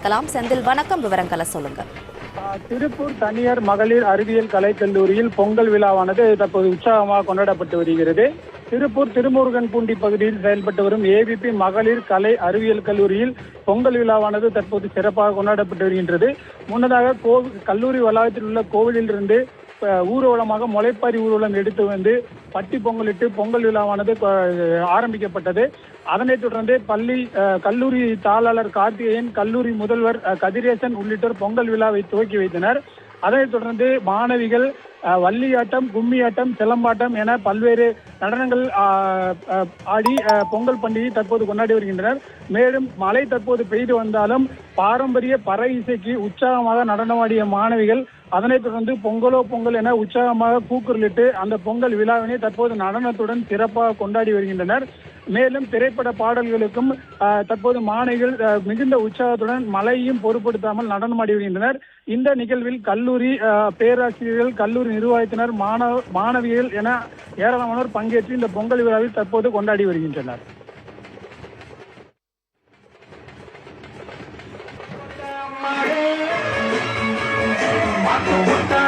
கேட்கலாம். செந்தில், வணக்கம். விவரங்களை சொல்லுங்க. திருப்பூர் தனியார் மகளிர் அறிவியல் கலைக்கல்லூரியில் பொங்கல் விழாவானது தற்போது உற்சாகமாக கொண்டாடப்பட்டு வருகிறது. திருப்பூர் திருமுருகன்பூண்டி பகுதியில் செயல்பட்டு வரும் ஏவிபி மகளிர் கலை அறிவியல் கல்லூரியில் பொங்கல் விழாவானது தற்போது சிறப்பாக கொண்டாடப்பட்டு வருகின்றது. முன்னதாக கல்லூரி வளாகத்தில் உள்ள கோவிலில் இருந்து ஊர்வலமாக முளைப்பாரி ஊர்வலம் எடுத்து வந்து பட்டி பொங்கலிட்டு பொங்கல் விழாவானது ஆரம்பிக்கப்பட்டது. அதனைத் தொடர்ந்து கல்லூரி தாளாளர் கார்த்திகேயன், கல்லூரி முதல்வர் கதிரேசன் உள்ளிட்டோர் பொங்கல் விழாவை துவக்கி வைத்தனர். அதனைத் தொடர்ந்து மாணவிகள் வள்ளியாட்டம், கும்மியாட்டம், சிலம்பாட்டம் என பல்வேறு நடனங்கள் ஆடி பொங்கல் பண்டிகை தற்போது கொண்டாடி வருகின்றனர். மேலும் மழை தற்போது பெய்து வந்தாலும் பாரம்பரிய பறை இசைக்கு உற்சாகமாக நடனமாடிய மாணவிகள் அதனைத் தொடர்ந்து பொங்கலோ பொங்கல் என உற்சாகமாக கூக்குரலிட்டு அந்த பொங்கல் விழாவினை தற்போது நடனத்துடன் சிறப்பாக கொண்டாடி வருகின்றனர். மேலும் திரைப்பட பாடல்களுக்கும் தற்போது மாணவிகள் மிகுந்த உற்சாகத்துடன் மழையையும் பொருட்படுத்தாமல் நடனமாடி வருகின்றனர். இந்த நிகழ்வில் கல்லூரி பேராசிரியர்கள், கல்லூரி நிர்வாகத்தினர், மாணவிகள் என ஏராளமானோர் பங்கேற்று இந்த பொங்கல் விழாவில் தற்போது கொண்டாடி வருகின்றனர். Mata